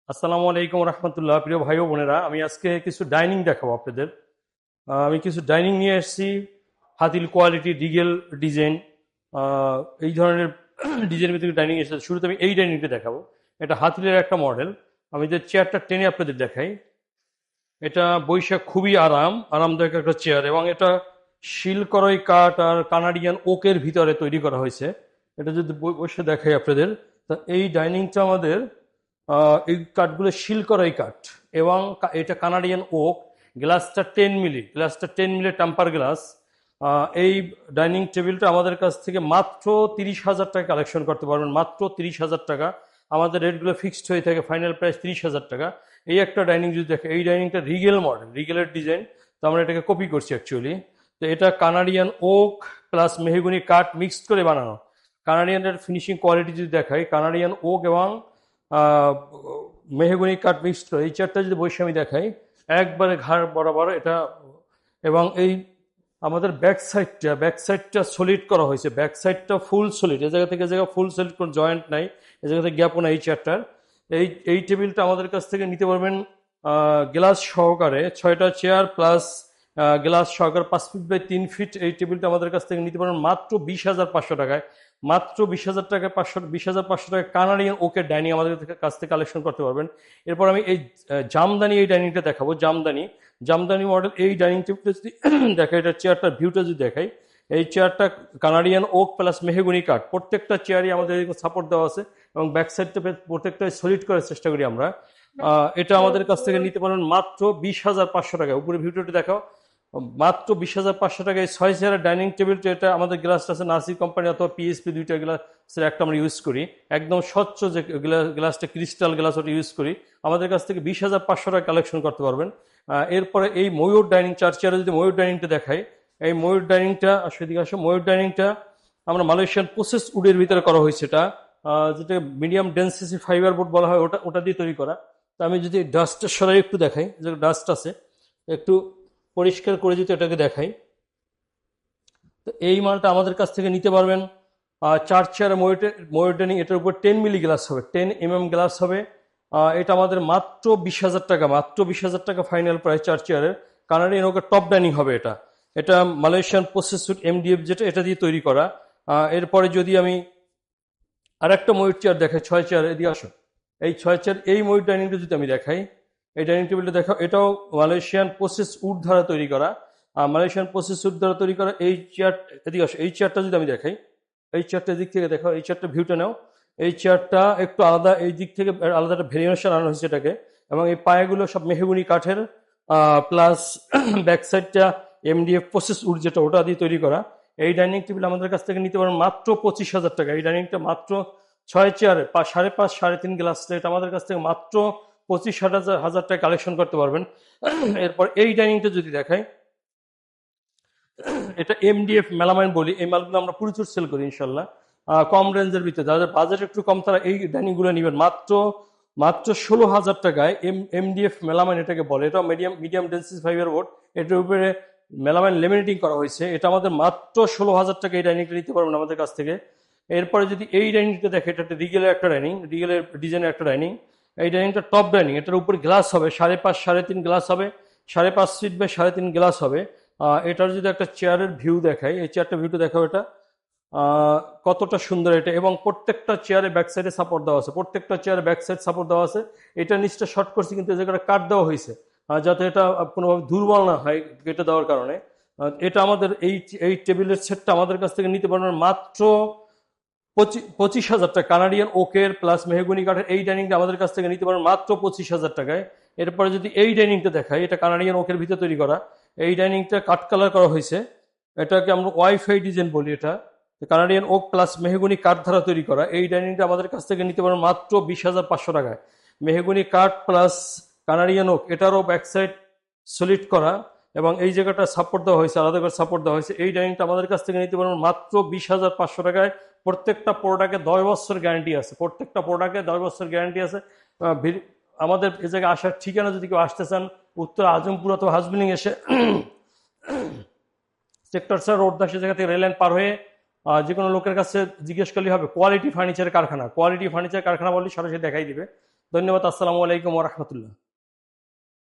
আসসালামু আলাইকুম রহমতুল্লাহ। প্রিয় ভাই ও বোনেরা, আমি আজকে কিছু ডাইনিং দেখাবো আপনাদের। আমি কিছু ডাইনিং নিয়ে এসেছি, হাতিল কোয়ালিটি, রিগেল ডিজাইন, এই ধরনের ডিজাইনের ভিতরে ডাইনিং এসেছে। শুরুতে আমি এই ডাইনিংটা দেখাবো। এটা হাতিলের একটা মডেল। আমি যে চেয়ারটা টেনে আপনাদের দেখাই, এটা বৈশাখ খুবই আরামদায়ক একটা চেয়ার, এবং এটা শিলকরই কাঠ আর কানাডিয়ান ওকের ভিতরে তৈরি করা হয়েছে। এটা যদি বসে দেখাই আপনাদের, তা এই ডাইনিংটা আমাদের এই কাঠগুলো শিলকরই কাঠ, এবং এটা কানাডিয়ান ওক। গ্লাসটা 10 মিলি টেম্পার গ্লাস। এই ডাইনিং টেবিলটা আমাদের কাছ থেকে মাত্র 30,000 টাকা কালেকশন করতে পারবেন, মাত্র 30,000 টাকা। আমাদের রেটগুলো ফিক্সড হয়ে থাকে, ফাইনাল প্রাইস 30,000 টাকা। এই একটা ডাইনিং যদি দেখে, এই ডাইনিংটা রিগেল মডেল, রিগেলের ডিজাইন। তো আমরা এটাকে কপি করছি অ্যাকচুয়ালি। তো এটা কানাডিয়ান ওক প্লাস মেহগনি কাঠ মিক্সড করে বানানো। কানাডিয়ানের ফিনিশিং কোয়ালিটি যদি দেখাই, কানাডিয়ান ওক এবং মেহগনি কাঠ মিক্সড করে এই চেয়ারটা যদি বসে আমি দেখাই, একবারে ঘাড় বরাবর এটা। এবং এই আমাদের ব্যাক সাইডটা সলিড করা হয়েছে, ব্যাক সাইডটা ফুল সলিড। এ জায়গা থেকে জায়গা ফুল সলিড, কোনো জয়েন্ট নাই, এ জায়গা থেকে গ্যাপও নাই এই চেয়ারটার। এই টেবিলটা আমাদের কাছ থেকে নিতে পারবেন গ্লাস সহকারে, 6টা চেয়ার প্লাস গ্লাস সহকারে 5 ফিট বাই 3 ফিট। এই টেবিলটা আমাদের কাছ থেকে নিতে পারবেন মাত্র 20,500 টাকায়। মাত্র 20,000 টাকায় 20,500 টাকায় কানাডিয়ান ওকের ডাইনিং আমাদের কাছ থেকে কালেকশন করতে পারবেন। এরপর আমি এই জামদানি এই ডাইনিংটা দেখাবো। জামদানি মডেল এই ডাইনিং টেবিলটা যদি দেখাই, এটা চেয়ারটার ভিউটা যদি দেখাই, এই চেয়ারটা কানাডিয়ান ওক প্লাস মেহগনি কাঠ, প্রত্যেকটা চেয়ারই আমাদের সাপোর্ট দেওয়া আছে, এবং ব্যাক সাইডটা প্রত্যেকটা সলিড করার চেষ্টা করি আমরা। এটা আমাদের কাছ থেকে নিতে পারবেন মাত্র 20,500 টাকা। উপরে ভিডিওটি দেখাও। মাত্র 20,500 টাকায় 6 চেয়ারের ডাইনিং টেবিলটা। এটা আমাদের গ্লাসটা আছে নাসির কোম্পানি অথবা পিএসপি, দুইটা গ্লাসের একটা আমরা ইউজ করি। একদম স্বচ্ছ যে গ্লাসটা, ক্রিস্টাল গ্লাস, ওটা ইউজ করি। আমাদের কাছ থেকে 20,500 টাকা কালেকশন করতে পারবেন। এরপরে এই ময়ূর ডাইনিং, 4 চেয়ারে যদি ময়ূর ডাইনিংটা দেখাই, এই ময়ূর ডাইনিংটা সেদিকে আসো। ময়ূর ডাইনিংটা আমরা মালয়েশিয়ান প্রসেস উডের ভিতরে করা হয়েছে। এটা যেটা মিডিয়াম ডেন্সিটি ফাইবার বোর্ড বলা হয়, ওটা ওটা দিয়ে তৈরি করা। তো আমি যদি ডাস্টের সরাই একটু দেখাই, যে ডাস্ট আছে একটু পরিষ্কার করে যদি এটাকে দেখাই, তো এই মালটা আমাদের কাছ থেকে নিতে পারবেন 4 চেয়ারে ময়ূর ডাইনিং। এটার উপর 10 মিলি গ্লাস হবে, 10 mm গ্লাস হবে। এটা আমাদের মাত্র 20,000 টাকা, মাত্র 20,000 টাকা ফাইনাল প্রাইস 4 চেয়ারের। কানাডিয়ান ওকে টপ ডাইনিং হবে এটা। এটা মালয়েশিয়ান প্রসেস সুট এমডিএফ, যেটা এটা দিয়ে তৈরি করা। এরপরে যদি আমি আরেকটা ময়ূর চেয়ার দেখাই, 6 চেয়ার, এদিকে আসো। এই 6 চেয়ার এই ময়ূর ডাইনিংটা যদি আমি দেখাই, এই ডাইনিং টেবিলটা দেখো, এটাও মালয়েশিয়ান প্রসেস উড দ্বারা তৈরি করা। মালয়েশিয়ান প্রসেস উড দ্বারা তৈরি করা এই চেয়ার। এদিকে আসো, এই চেয়ারটা যদি আমি দেখাই, এই চেয়ারটার দিক থেকে দেখো, এই চেয়ারটা ভিউটা নাও। এই চেয়ারটা একটু আলাদা, এই দিক থেকে আলাদা একটা ভেরিয়েশন আনা হয়েছে এটাকে। এবং এই পায়াগুলো সব মেহগুনি কাঠের, প্লাস ব্যাক সাইডটা এমডিএফ প্রসেস উড, যেটা ওটা দিয়ে তৈরি করা। এই ডাইনিং টেবিল আমাদের কাছ থেকে নিতে পারেন মাত্র 25,000 টাকা। এই ডাইনিংটা মাত্র 6 চেয়ারে 5.5 3.5 গ্লাস, এটা আমাদের কাছ থেকে মাত্র 25,000 টাকা কালেকশন করতে পারবেন। এরপর এই ডাইনিংটা যদি দেখাই, এটা এমডিএফ মেলামাইন বলি। এই মালগুলো আমরা প্রচুর সেল করি ইনশাল্লাহ। কম রেঞ্জের ভিতরে, যাদের বাজেট একটু কম, তারা এই ডাইনিং গুলো নেবেন মাত্র মাত্র 16,000 টাকায়। এমডিএফ মেলামাইন এটাকে বলে। এটা মিডিয়াম ডেন্সিটি ফাইবার বোর্ড, এটার উপরে মেলামাইন লেমিনেটিং করা হয়েছে। এটা আমাদের মাত্র 16,000 টাকা এই ডাইনিংটা নিতে পারবেন আমাদের কাছ থেকে। এরপরে যদি এই ডাইনিংটা দেখে, এটা একটা রিগেলের একটা ডাইনিং, রিগেলের ডিজাইনের একটা ডাইনিং। এই ডাইনিংটা টপ ডাইনিং, এটার উপরে গ্লাস হবে 5.5 3.5 গ্লাস হবে, 5.5 ফিট বাই 3.5 গ্লাস হবে। এটার যদি একটা চেয়ারের ভিউ দেখাই, এই চেয়ারটা ভিউটা দেখাও, এটা কতটা সুন্দর এটা। এবং প্রত্যেকটা চেয়ারে ব্যাক সাইডে সাপোর্ট দেওয়া আছে, প্রত্যেকটা চেয়ারে ব্যাক সাইড সাপোর্ট দেওয়া আছে। এটা নিচটা শর্ট করছি, কিন্তু এই জায়গাটা কাট দেওয়া হয়েছে, যাতে এটা কোনোভাবে দুর্বল না হয় কেটে দেওয়ার কারণে। এটা আমাদের এই টেবিলের সেটটা আমাদের কাছ থেকে নিতে পারবেন মাত্র 25,000 টাকা। কানাডিয়ান ওকের প্লাস মেহগুনি কাঠের এই ডাইনিংটা আমাদের কাছ থেকে নিতে পারবেন মাত্র 25,000 টাকায়। এরপরে যদি এই ডাইনিংটা দেখাই, এটা কানাডিয়ান ওকের ভিতরে তৈরি করা। এই ডাইনিংটা কাট কালার করা হয়েছে, এটাকে আমরা ওয়াইফাই ডিজাইন বলি। এটা কানাডিয়ান ওক প্লাস মেহগুনি কাঠ দ্বারা তৈরি করা। এই ডাইনিংটা আমাদের কাছ থেকে নিতে পারবেন মাত্র 20,500 টাকায়। মেহগুনি কাঠ প্লাস কানাডিয়ান ওক, এটারও ব্যাক সাইড সলিড করা, এবং এই জায়গাটা সাপোর্ট দেওয়া হয়েছে, আলাদা করে সাপোর্ট দেওয়া হয়েছে। এই ডাইনিংটা আমাদের কাছ থেকে নিতে পারবেন মাত্র 20,500 টাকায়। প্রত্যেকটা প্রোডাক্টে 10 বছর গ্যারান্টি আছে, প্রত্যেকটা প্রোডাক্টে 10 বছর গ্যারান্টি আছে। আমাদের এই জায়গায় আসার ঠিকানা, যদি কেউ আসতে চান, উত্তর আজমপুর অথবা হাজবিলিং এসে সেক্টর 4 রোড 10 জায়গা থেকে রেল লাইন পার হয়ে যে কোনো লোকের কাছে জিজ্ঞেস করলে হবে কোয়ালিটি ফার্নিচার কারখানা। কোয়ালিটি ফার্নিচার কারখানা বললে সরাসরি দেখাই দিবে। ধন্যবাদ। আসসালামু আলাইকুম ওয়া রাহমাতুল্লাহ।